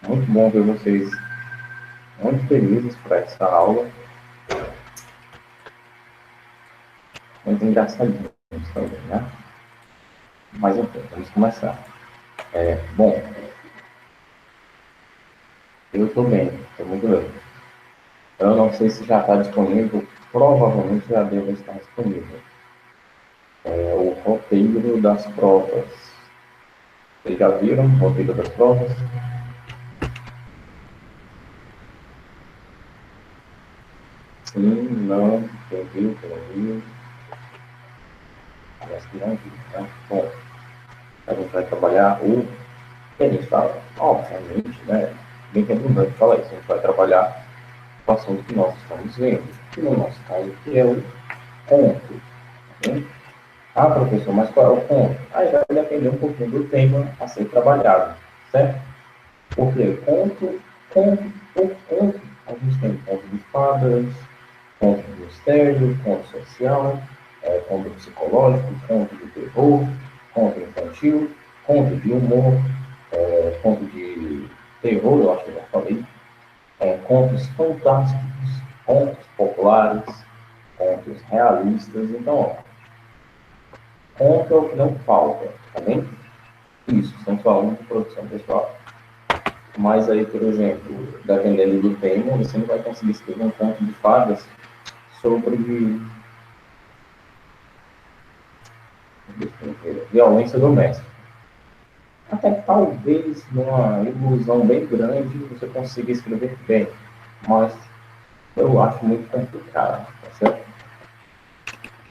Muito bom ver vocês muito felizes para essa aula. Muito engraçadinhos também, né? Mas enfim, vamos começar. Bom, eu estou bem, estou muito bem. Eu não sei se já está disponível, provavelmente já deve estar disponível. É o roteiro das provas. Vocês já viram o roteiro das provas? Sim, não, quem viu, quem não viu. Parece que não viu, né? Bom, a gente vai trabalhar o que a gente fala, obviamente, né? Bem redundante falar isso, a gente vai trabalhar o assunto que nós estamos vendo, que no nosso caso que é o conto. Né? Ah, professor, mas qual é o conto? Aí vai depender um pouquinho do tema a ser trabalhado, certo? Porque por conto, a gente tem conto de fadas, conto de mistério, conto social, conto psicológico, conto de terror, conto infantil, conto de humor, conto de terror, eu acho que eu já falei, contos fantásticos, contos populares, contos realistas. Então, ó, conto é o que não falta, tá bem? Isso, estamos falando de produção pessoal. Mas aí, por exemplo, dependendo do tema, você não vai conseguir escrever um conto de fadas sobre violência doméstica. Até que talvez, numa ilusão bem grande, você consiga escrever bem, mas eu acho muito complicado, tá certo?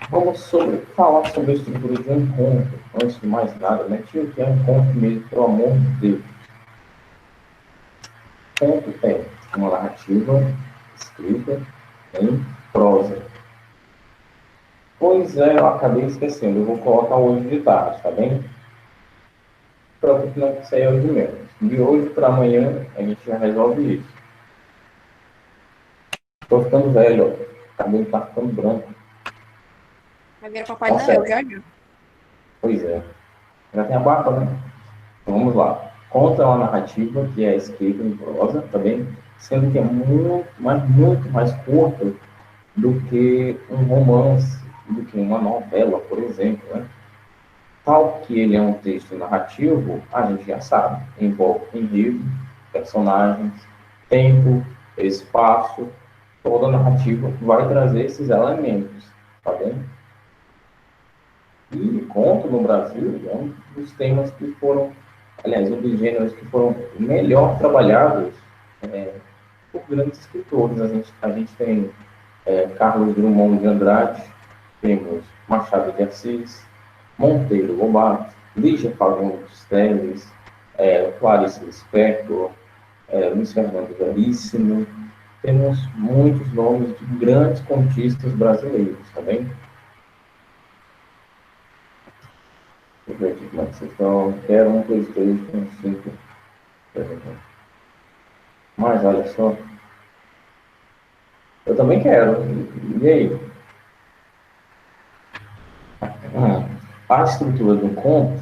Vamos falar sobre a estrutura de um conto, antes de mais nada, né? Tio, que é um conto mesmo, pelo amor de Deus. Conto é uma narrativa escrita em prosa. Pois é, eu acabei esquecendo, eu vou colocar hoje de tarde, tá bem? Para que não saia hoje mesmo. De hoje para amanhã a gente já resolve isso. Tô ficando velho, ó. O cabelo tá ficando branco. Vai virar Papai Tá Noel, certo. já já. Pois é. Já tem a barba, né? Vamos lá. Conta é uma narrativa que é escrita em prosa, tá bem? Sendo que é muito mais curta do que um romance, do que uma novela, por exemplo, né? Tal que ele é um texto narrativo, a gente já sabe, envolve enredo, personagens, tempo, espaço, toda a narrativa vai trazer esses elementos, tá bem? E conto no Brasil é um dos temas que foram, aliás, um dos gêneros que foram melhor trabalhados por grandes escritores. A gente tem Carlos Drummond de Andrade, temos Machado de Assis, Monteiro Lobato, Lígia Fagundes Telles, Clarice Lispector, Luiz Fernando Veríssimo. Temos muitos nomes de grandes contistas brasileiros, tá bem? Deixa eu ver aqui como é que vocês estão. Quero um PlayStation 5. Mas olha só, eu também quero. E aí? A estrutura do conto,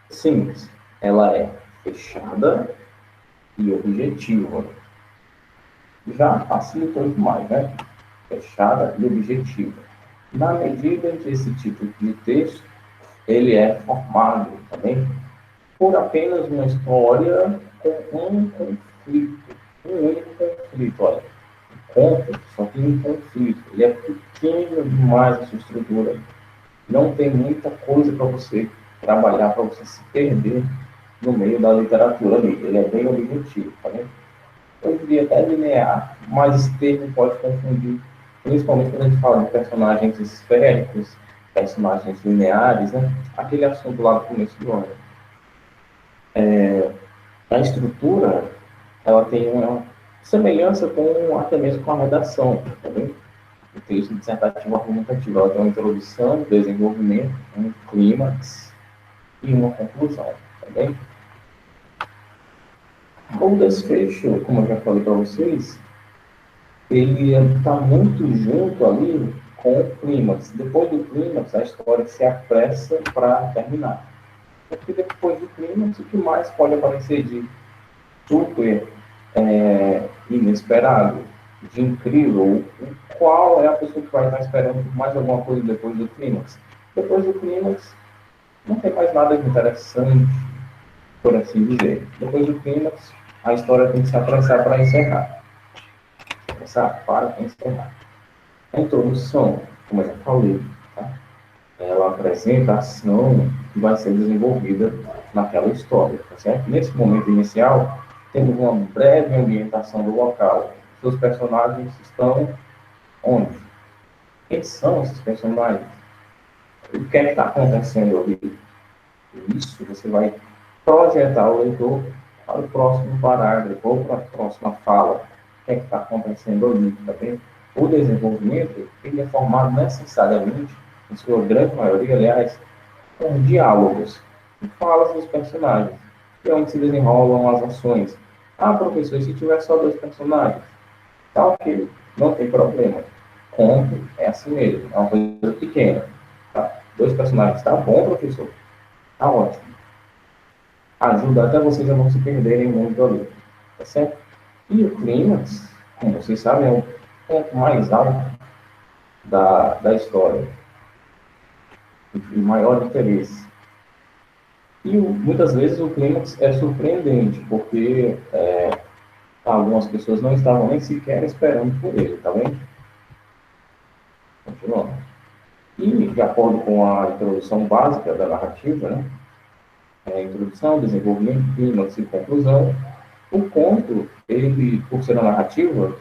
simples. Ela é fechada e objetiva. Já facilitou demais, né? Fechada e objetiva. Na medida em que esse tipo de texto ele é formado também por apenas uma história com um conflito, um único conflito. Olha, o conto só tem um conflito, ele é pequeno demais a sua estrutura, não tem muita coisa para você trabalhar, para você se perder no meio da literatura ali, ele é bem objetivo, tá vendo? Eu diria até linear, mas esse termo pode confundir, principalmente quando a gente fala de personagens esféricos, personagens lineares, né? Aquele assunto lá do começo do ano. A estrutura, ela tem uma semelhança com até mesmo com a redação, tá vendo? O texto dissertativo argumentativo, ela tem uma introdução, desenvolvimento, um clímax e uma conclusão, tá bem? O desfecho, como eu já falei para vocês, ele está muito junto ali com o clímax. Depois do clímax, a história se apressa para terminar. Porque depois do clímax, o que mais pode aparecer de super inesperado, de incrível, qual é a pessoa que vai estar esperando mais alguma coisa depois do clímax? Depois do clímax, não tem mais nada de interessante, por assim dizer. Depois do clímax, a história tem que se apressar para encerrar. Apressar para encerrar. A introdução, como eu já falei, tá? Ela apresenta a ação que vai ser desenvolvida naquela história, tá certo? Nesse momento inicial, temos uma breve ambientação do local. Seus personagens estão onde? Quem são esses personagens? O que é que está acontecendo ali? Isso você vai projetar o leitor para o próximo parágrafo ou para a próxima fala. O que é que está acontecendo ali, tá bem? O desenvolvimento ele é formado necessariamente, em sua grande maioria, aliás, por diálogos e falas dos personagens, que é onde se desenrolam as ações. Ah, professor, e se tiver só dois personagens? Tá ok, não tem problema. Conto é assim mesmo, é uma coisa pequena. Tá? Dois personagens, tá bom, professor? Tá ótimo. Ajuda até vocês a não se perderem muito ali. Tá certo? E o clímax, como vocês sabem, é o ponto mais alto da história, de maior interesse. E muitas vezes o clímax é surpreendente, porque algumas pessoas não estavam nem sequer esperando por ele, tá vendo? Continuando. E, de acordo com a introdução básica da narrativa, né? Introdução, desenvolvimento, clímax e conclusão, o conto, ele, por ser uma narrativa,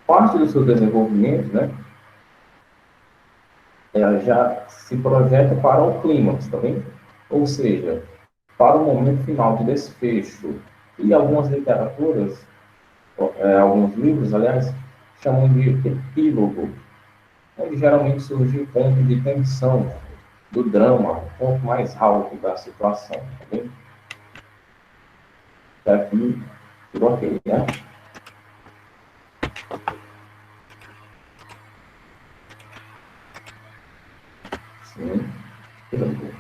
parte do seu desenvolvimento, né? Ela já se projeta para o clímax, tá vendo? Ou seja, para o momento final de desfecho. E algumas literaturas, alguns livros, aliás, chamam de epílogo, onde geralmente surge o ponto de tensão do drama, o ponto mais alto da situação. Tá bem? Até aqui, tudo ok, né? Sim, tudo bem.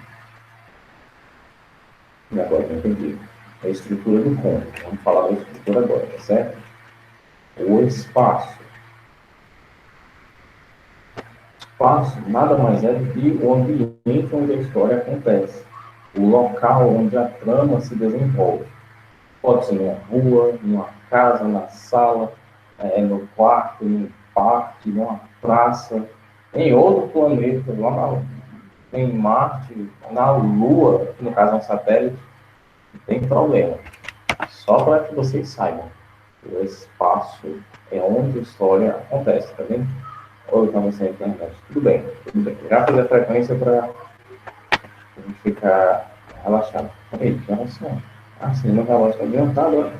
E agora eu entendi. A estrutura do conto. Vamos falar da estrutura agora, tá certo? O espaço. Espaço nada mais é do que o ambiente onde a história acontece. O local onde a trama se desenvolve. Pode ser numa rua, numa casa, na sala, no quarto, num parque, numa praça, em outro planeta, em Marte, na Lua, que no caso é um satélite, não tem problema. Só para que vocês saibam, o espaço é onde a história acontece, tá vendo? Ou então sem internet. Tudo bem, tudo bem. Já fazer a frequência para a gente ficar relaxado. Peraí, que horas são? Ah, sim, meu relógio está adiantado, olha.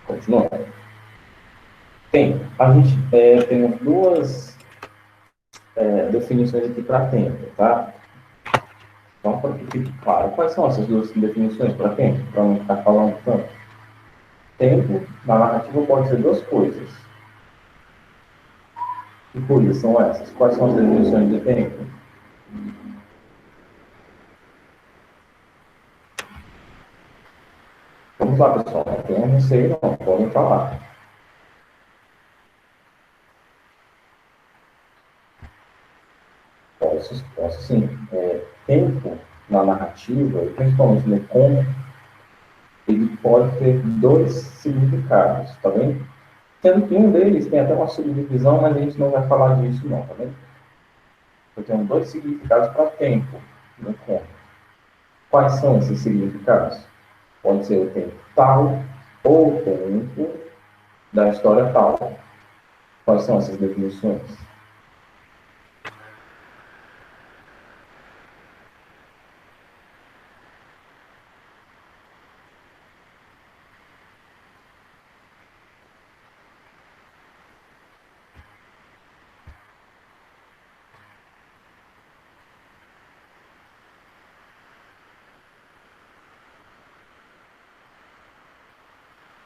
Continuando. Tem, a gente tem duas definições aqui para tempo, tá? Então, para que fique claro, quais são essas duas definições para tempo? Para não ficar falando tanto. Tempo, na narrativa, pode ser duas coisas. Que coisas são essas? Quais são as definições de tempo? Vamos lá, pessoal. Quem não sei, não, podem falar. Posso sim. Tempo, na narrativa, e principalmente no conto, ele pode ter dois significados, tá vendo? Sendo que um deles tem até uma subdivisão, mas a gente não vai falar disso não, tá vendo? Eu tenho dois significados para tempo no conto. Quais são esses significados? Pode ser o tempo tal ou o tempo da história tal. Quais são essas definições?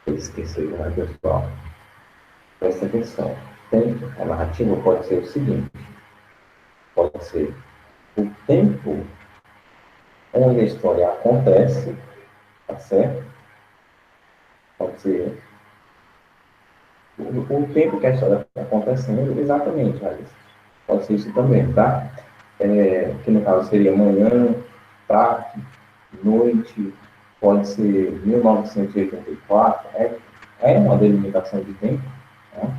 Eu esqueci, né, pessoal? Presta atenção. Tempo, a narrativa pode ser o seguinte: pode ser o tempo onde a história acontece, tá certo? Pode ser o tempo que a história está acontecendo, exatamente, Alice. Pode ser isso também, tá? Que no caso seria manhã, tarde, noite, pode ser 1984, é uma delimitação de tempo, né?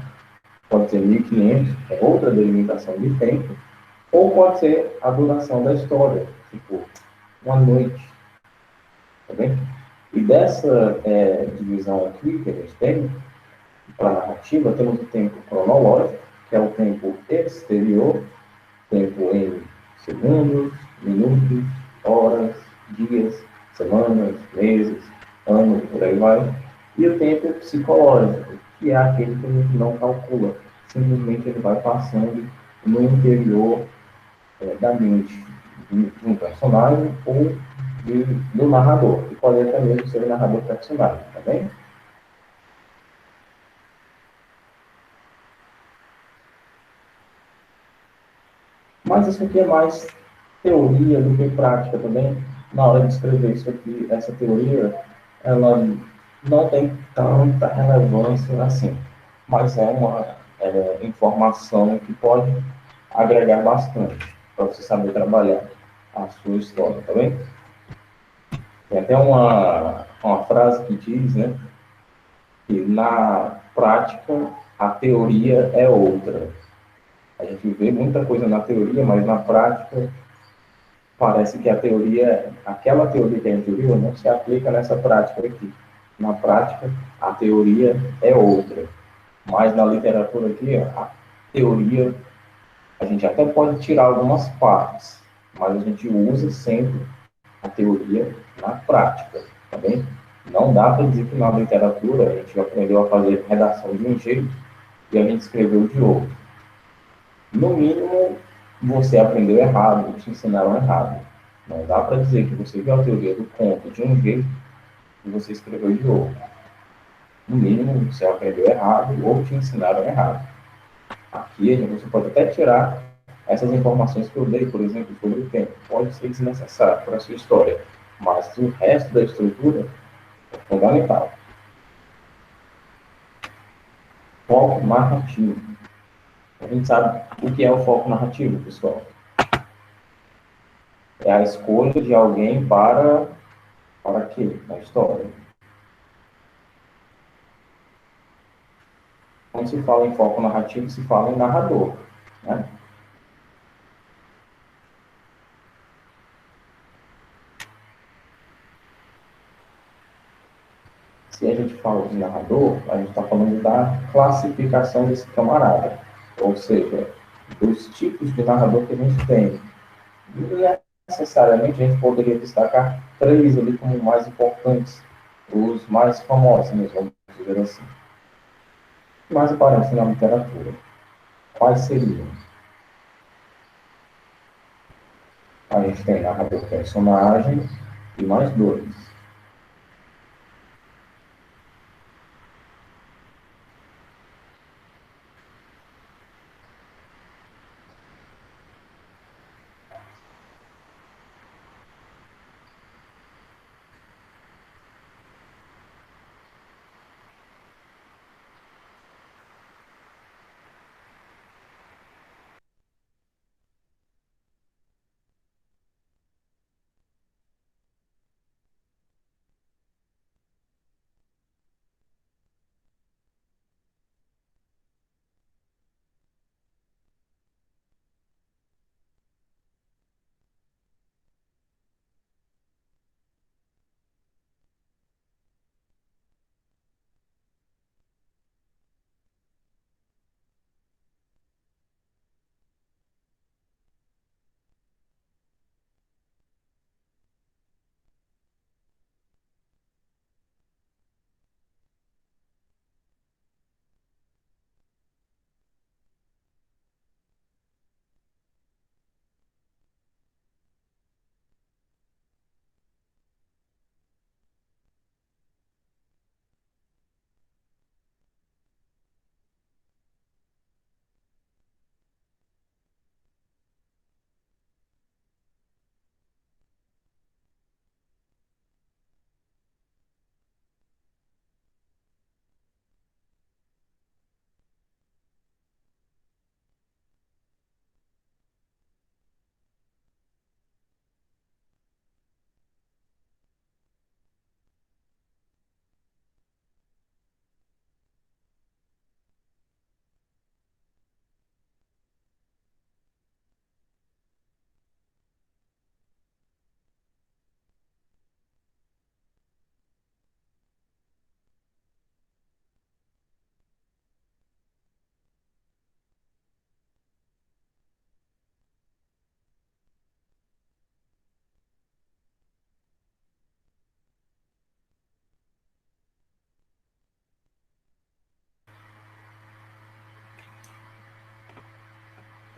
Pode ser 1500, é outra delimitação de tempo, ou pode ser a duração da história, tipo, uma noite, tá bem? E dessa divisão aqui que a gente tem, para a narrativa, temos o tempo cronológico, que é o tempo exterior, tempo em segundos, minutos, horas, dias, semanas, meses, anos, por aí vai. E o tempo psicológico, que é aquele que a gente não calcula. Simplesmente ele vai passando no interior da mente de um personagem ou do narrador, que pode até mesmo ser o narrador personagem, tá bem? Mas isso aqui é mais teoria do que prática também. Na hora de escrever isso aqui, essa teoria, ela não tem tanta relevância assim, mas é uma informação que pode agregar bastante para você saber trabalhar a sua história, tá bem? Tem até uma frase que diz, né, que na prática a teoria é outra. A gente vê muita coisa na teoria, mas na prática parece que a teoria, aquela teoria que a gente viu, não se aplica nessa prática aqui. Na prática, a teoria é outra. Mas na literatura aqui, a teoria, a gente até pode tirar algumas partes, mas a gente usa sempre a teoria na prática, tá bem? Não dá para dizer que na literatura a gente aprendeu a fazer redação de um jeito e a gente escreveu de outro. No mínimo, você aprendeu errado, te ensinaram errado. Não dá para dizer que você viu a teoria do conto de um jeito e você escreveu de outro. No mínimo, você aprendeu errado ou te ensinaram errado. Aqui, você pode até tirar essas informações que eu dei, por exemplo, sobre o tempo. Pode ser desnecessário para a sua história, mas o resto da estrutura é fundamental. Foco narrativo. A gente sabe o que é o foco narrativo, pessoal. É a escolha de alguém para quê? Na história. Quando se fala em foco narrativo, se fala em narrador, né? Se a gente fala de narrador, a gente está falando da classificação desse camarada, ou seja, dos tipos de narrador que a gente tem. E necessariamente a gente poderia destacar três ali como mais importantes, os mais famosos, mesmo, vamos dizer assim, que mais aparecem na literatura. Quais seriam? A gente tem narrador personagem e mais dois.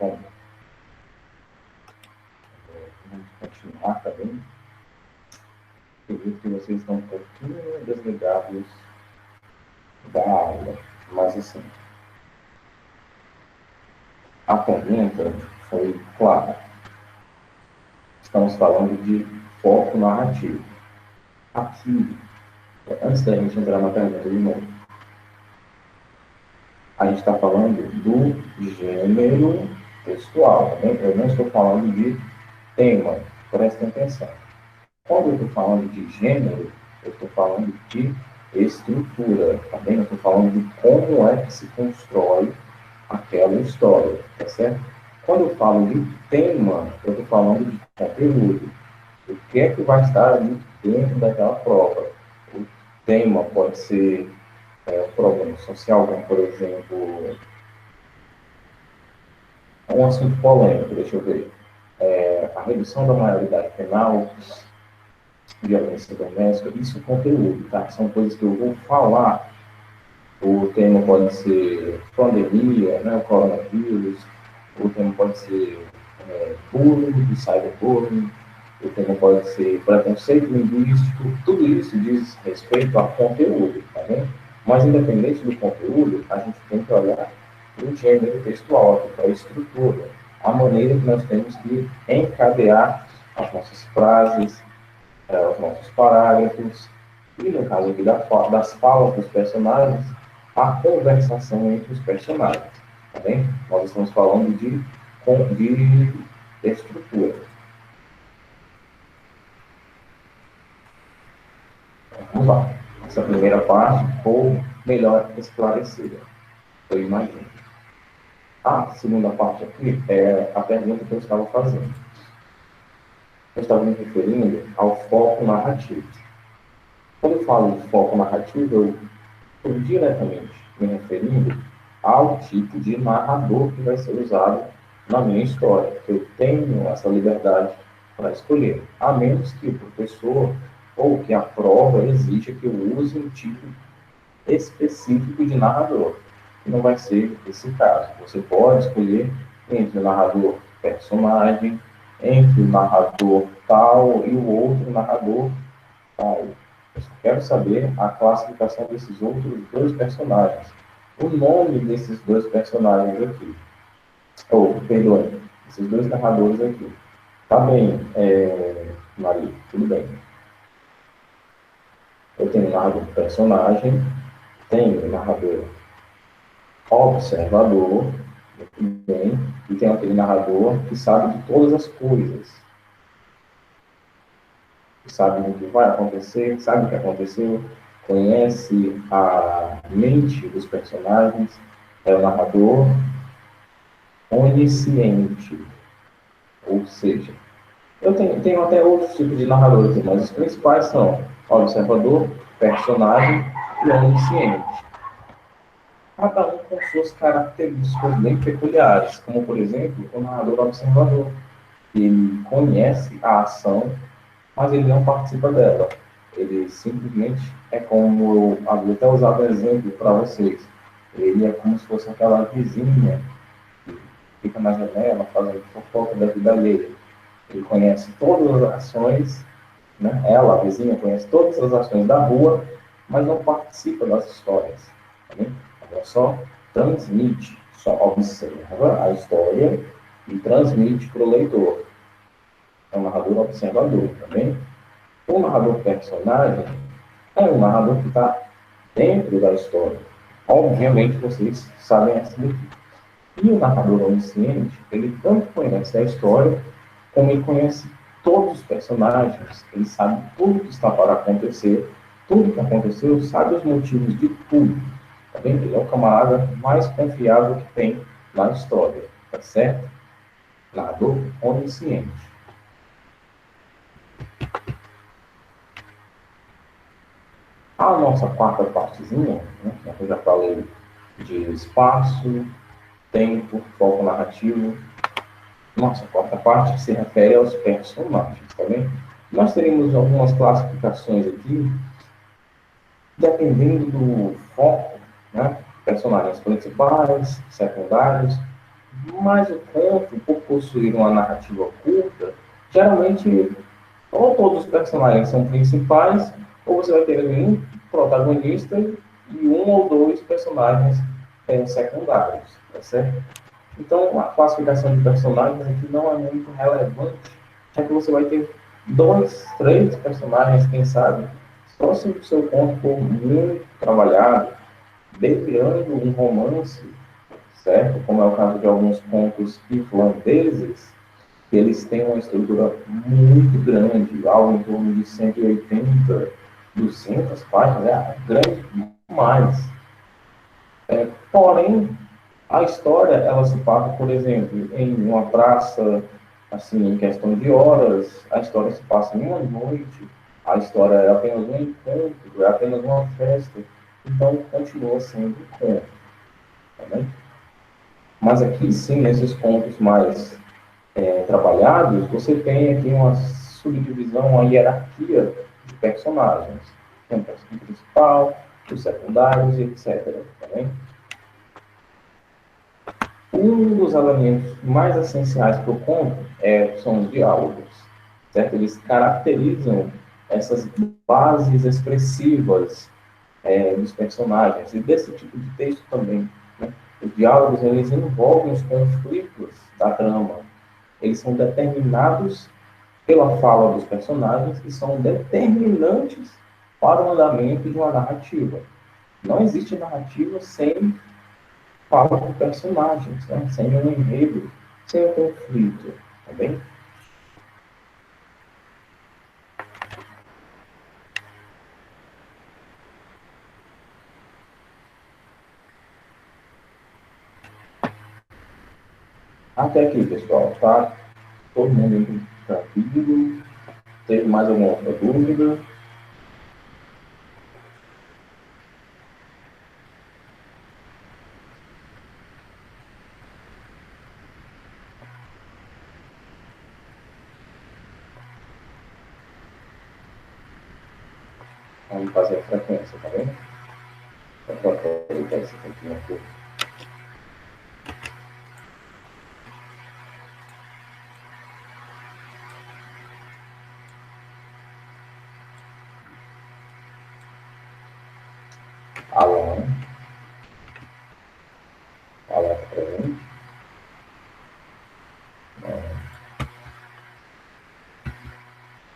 Bom, vamos continuar também. Eu vi que vocês estão um pouquinho desligados da aula, mas assim, a pergunta foi clara. Estamos falando de foco narrativo. Aqui, antes da gente entrar na pergunta de novo, a gente está falando do gênero textual, tá bem? Eu não estou falando de tema, prestem atenção. Quando eu estou falando de gênero, eu estou falando de estrutura, tá bem? Eu estou falando de como é que se constrói aquela história, tá certo? Quando eu falo de tema, eu estou falando de conteúdo. O que é que vai estar ali dentro daquela prova? O tema pode ser um problema social, como, por exemplo, um assunto polêmico, deixa eu ver. A redução da maioridade penal, violência doméstica, isso é conteúdo, tá? São coisas que eu vou falar. O tema pode ser pandemia, né, o coronavírus, o tema pode ser bullying, cyberbullying, o tema pode ser preconceito linguístico, tudo isso diz respeito a conteúdo, tá vendo? Mas independente do conteúdo, a gente tem que olhar o gênero textual, a estrutura, a maneira que nós temos que encadear as nossas frases, os nossos parágrafos, e no caso aqui das falas dos personagens, a conversação entre os personagens. Tá bem? Nós estamos falando de estrutura. Vamos lá. Essa primeira parte ficou melhor esclarecida, eu imagino. A segunda parte aqui é a pergunta que eu estava fazendo. Eu estava me referindo ao foco narrativo. Quando eu falo de foco narrativo, eu estou diretamente me referindo ao tipo de narrador que vai ser usado na minha história. Eu tenho essa liberdade para escolher, a menos que o professor ou que a prova exija que eu use um tipo específico de narrador, que não vai ser esse caso. Você pode escolher entre o narrador personagem, entre o narrador tal e o outro narrador tal. Eu só quero saber a classificação desses outros dois personagens. O nome desses dois personagens aqui. Perdoe, esses dois narradores aqui. Tá bem, Maria, tudo bem. Eu tenho um narrador personagem, tenho um narrador observador, muito bem, e tenho aquele narrador que sabe de todas as coisas. Que sabe o que vai acontecer, sabe o que aconteceu, conhece a mente dos personagens, é o narrador onisciente. Ou seja, eu tenho até outros tipos de narradores, mas os principais são observador, personagem e onisciente. Cada um com suas características bem peculiares, como, por exemplo, o narrador observador. Ele conhece a ação, mas ele não participa dela. Ele simplesmente é como eu havia até usado um exemplo para vocês. Ele é como se fosse aquela vizinha que fica na janela fazendo fofoca da vida alheia. Ele conhece todas as ações, né? Ela, a vizinha, conhece todas as ações da rua, mas não participa das histórias. Tá bem? Ela só transmite, só observa a história e transmite para o leitor. É um narrador observador, tá bem? O narrador personagem é um narrador que está dentro da história. Obviamente, vocês sabem essa daqui. E o narrador onisciente, ele tanto conhece a história, como ele conhece todos os personagens, ele sabe tudo que está para acontecer, tudo que aconteceu, sabe os motivos de tudo. Tá bem? Ele é o camarada mais confiável que tem na história, tá certo? Narrador onisciente. A nossa quarta partezinha, né, que eu já falei de espaço, tempo, foco narrativo. Nossa quarta parte se refere aos personagens, tá bem? Nós teremos algumas classificações aqui, dependendo do foco, né? Personagens principais, secundários. Mas o conto, por possuir uma narrativa curta, geralmente ou todos os personagens são principais, ou você vai ter ali um protagonista e um ou dois personagens secundários, tá certo? Então, a classificação de personagens aqui não é muito relevante, já que você vai ter dois, três personagens, quem sabe, só se o seu conto for muito trabalhado, desviando um romance, certo? Como é o caso de alguns contos irlandeses, que eles têm uma estrutura muito grande, algo em torno de 180, 200 páginas, é grande demais. Porém, a história, ela se passa, por exemplo, em uma praça, assim, em questão de horas, a história se passa em uma noite, a história é apenas um encontro, é apenas uma festa, então continua sendo um conto, tá bem? Mas aqui sim, nesses contos mais trabalhados, você tem aqui uma subdivisão, uma hierarquia de personagens. Tem o personagem principal, os secundários, etc. Tá bem? Um dos elementos mais essenciais para o conto são os diálogos, certo? Eles caracterizam essas bases expressivas dos personagens e desse tipo de texto também. Né? Os diálogos, eles envolvem os conflitos da trama. Eles são determinados pela fala dos personagens e são determinantes para o andamento de uma narrativa. Não existe narrativa sem fala com personagens, né? Sem um enredo, sem um conflito, tá bem? Até aqui, pessoal, tá? Todo mundo tranquilo? Teve mais alguma outra dúvida? Vamos fazer a frequência, tá bem? Vou aproveitar esse tempinho aqui. Alan, Alan tá presente?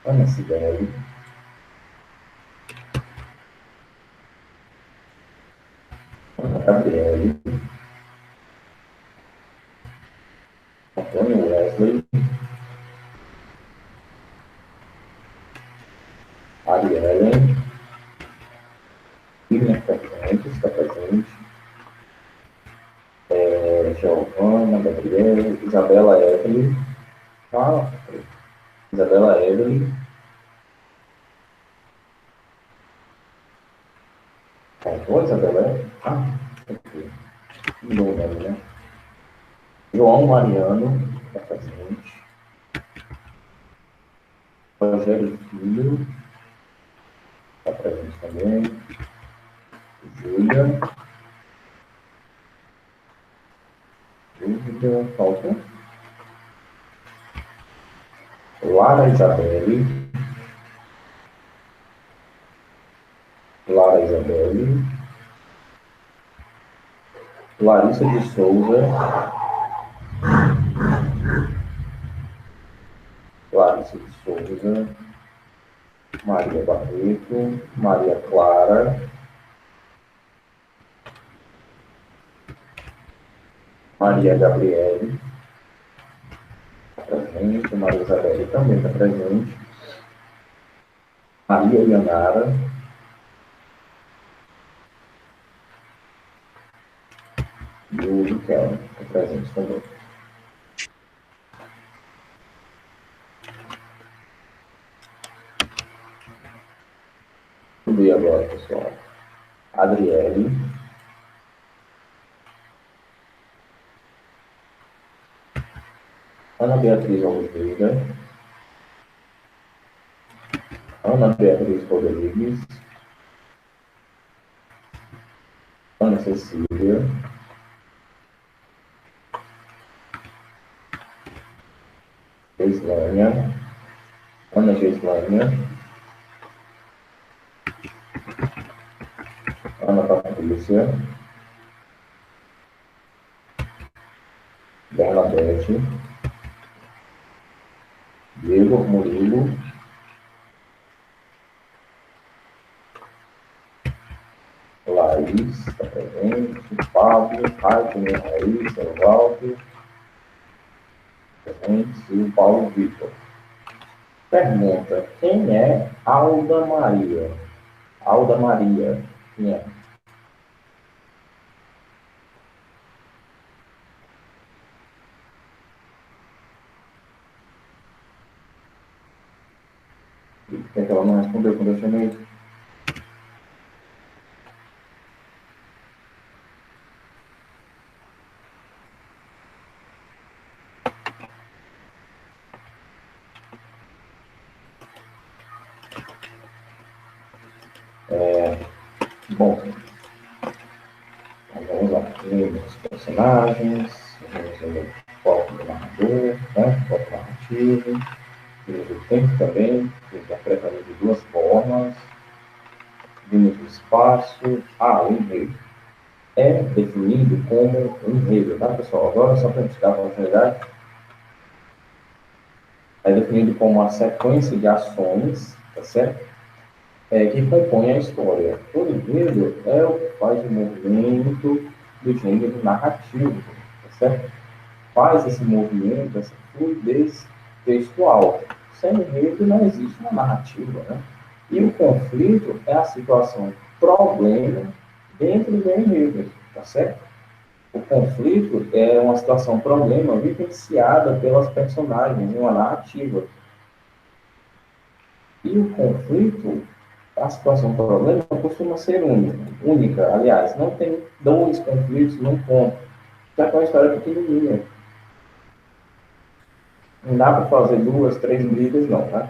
Ana Sibeli, Ana Gabriele, Antônio Wesley, Ariellen, William Fernandes está presente, Giovana, Gabriel, Isabela Evelyn, Isabela Evelyn, faltou Isabela Evelyn? Ok. Mudou o nome, né? João Mariano está presente, Rogério Filho está presente também, Júlia, dúvida, falta Lara Isabelle, Lara Isabelle, Larissa de Souza, Larissa de Souza, Maria Barreto, Maria Clara, Maria Gabriele, está presente, Maria Isabelle também está presente, Maria Yanara, e o Miquel está presente também. Vamos ver agora, pessoal. Adriele, Ana Beatriz Oliveira, Ana Beatriz Rodrigues, Ana Cecília, Geslânia, Ana Geslânia, Ana Patrícia, Bernadette, Diego Murilo, Laís, está presente, Pablo, Raimund, Raíssa, Valdo, presente, e o Paulo Vitor. Pergunta: quem é Alda Maria? Alda Maria, quem é? Por que ela não respondeu quando eu chamei? Bom, então vamos lá. Vimos os personagens, vimos o foco do narrador, né? Foco narrativo, vimos o tempo também, que interpreta de duas formas, vimos o espaço, o enredo. É definido como um enredo, tá, pessoal? Agora, só para a gente dar a oportunidade, é definido como uma sequência de ações, tá certo? Que compõe a história. O enredo é o que faz o movimento do gênero narrativo, tá certo? Faz esse movimento, essa fluidez textual. Sem enredo não existe uma narrativa, né? E o conflito é a situação problema dentro do enredo, tá certo? O conflito é uma situação problema vivenciada pelas personagens em uma narrativa. E o conflito, a situação problema, costuma ser única. Aliás, não tem dois conflitos num ponto. Já que é uma história pequenininha. Não dá para fazer duas, três brigas, não, tá?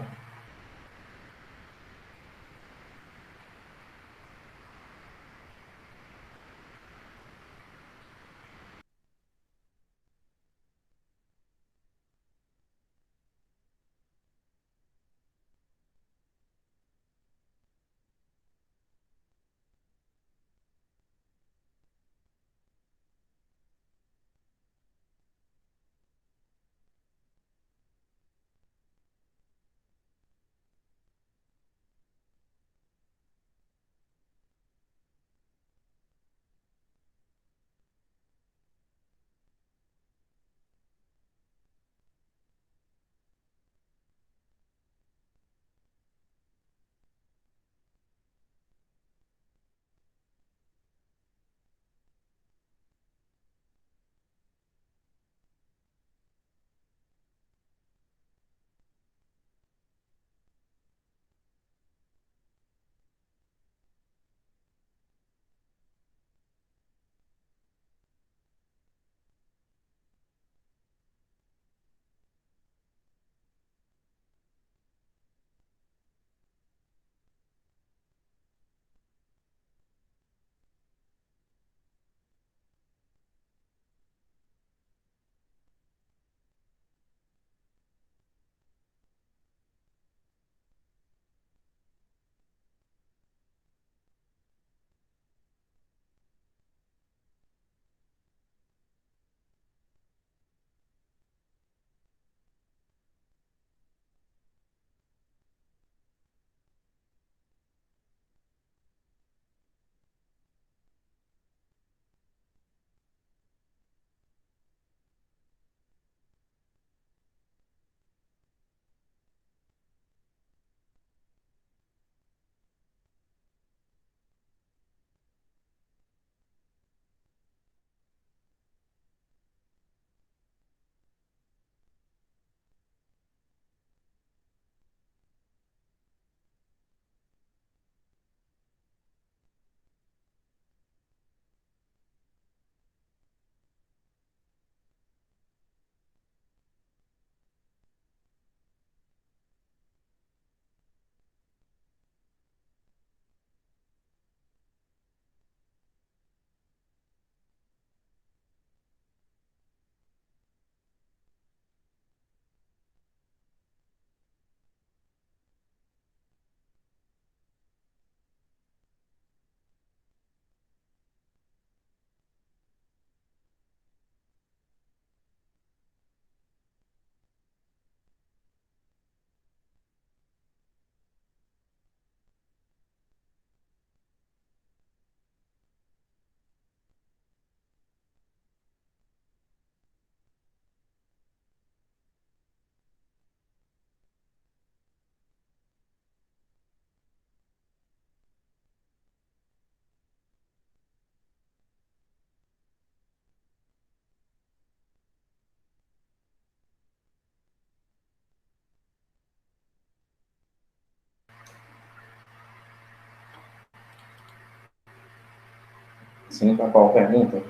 Sim, para qual pergunta?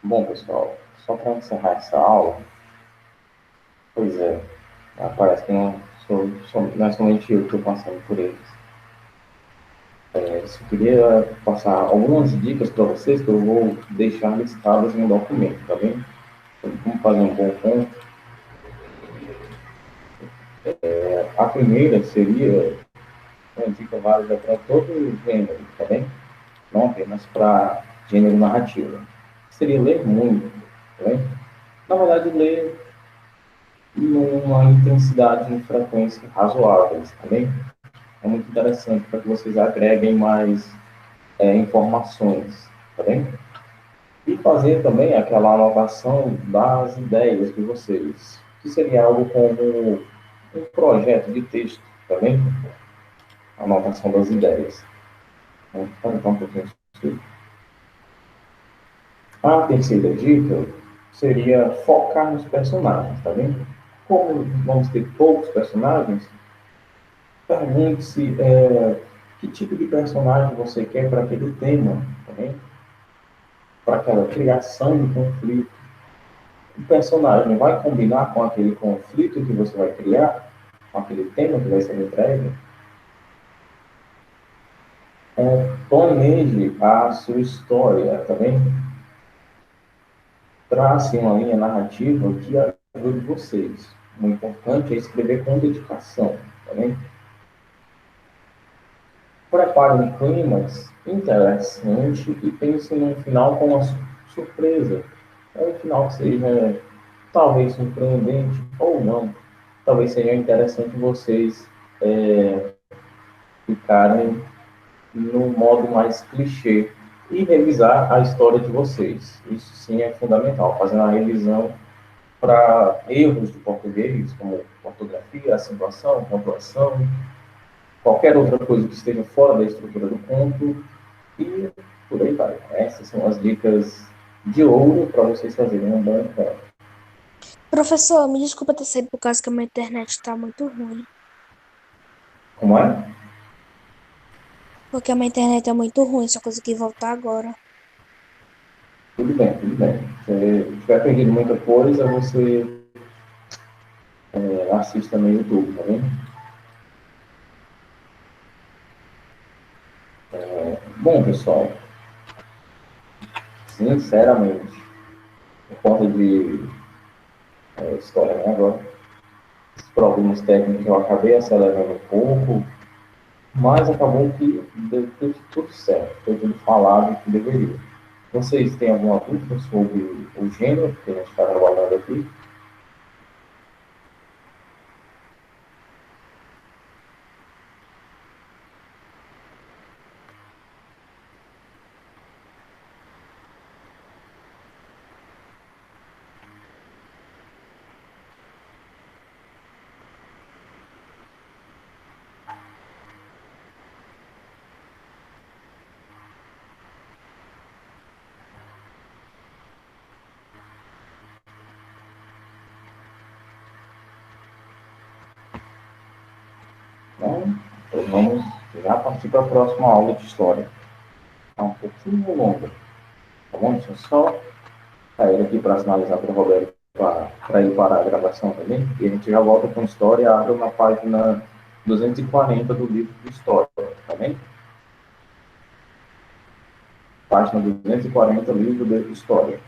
Bom, pessoal, só para encerrar essa aula, pois é, parece que não é somente eu que estou passando por eles. Só queria passar algumas dicas para vocês que eu vou deixar listadas em um documento, tá bem? Então, como fazer um bom ponto. A primeira seria uma dica válida para todo o gênero, tá bem? Não apenas para gênero narrativo. Seria ler muito, tá bem? Na verdade, ler numa intensidade e frequência razoáveis, tá bem? É muito interessante para que vocês agreguem mais informações, tá bem? E fazer também aquela anotação das ideias de vocês, que seria algo como um projeto de texto, tá bem? Anotação das ideias. Vamos tentar um pouquinho isso. A terceira dica seria focar nos personagens, tá bem? Como vamos ter poucos personagens, pergunte-se que tipo de personagem você quer para aquele tema, tá bem? Para aquela criação de conflito. O personagem vai combinar com aquele conflito que você vai criar, com aquele tema que vai ser entregue. Planeje a sua história, tá bem? Trace uma linha narrativa que ajude vocês. O importante é escrever com dedicação, tá bem? Prepare um clímax interessante e pense num final com uma surpresa. Um final que seja talvez surpreendente ou não. Talvez seja interessante vocês ficarem no modo mais clichê e revisar a história de vocês. Isso sim é fundamental, fazer uma revisão para erros de português, como ortografia, acentuação, pontuação, qualquer outra coisa que esteja fora da estrutura do conto e por aí vai. Essas são as dicas de ouro para vocês fazerem um bom encontro. Professor, me desculpa ter saído por causa que a minha internet tá muito ruim. Como é? Porque a minha internet é muito ruim, só consegui voltar agora. Tudo bem, tudo bem. Se tiver perdido muita coisa, você assista no YouTube, tá bem? Bom, pessoal, sinceramente, por conta de história, né, agora, os problemas técnicos eu acabei acelerando um pouco, mas acabou que deu tudo certo, foi tudo falado que deveria. Vocês têm alguma dúvida sobre o gênero que a gente está trabalhando aqui? Não? Então vamos já partir para a próxima aula de história. Está um pouquinho longa, tá bom? Deixa eu só sair aqui para sinalizar para o Roberto para ir para a gravação também. E a gente já volta com história e abre na página 240 do livro de história, tá bem? Página 240, livro de história.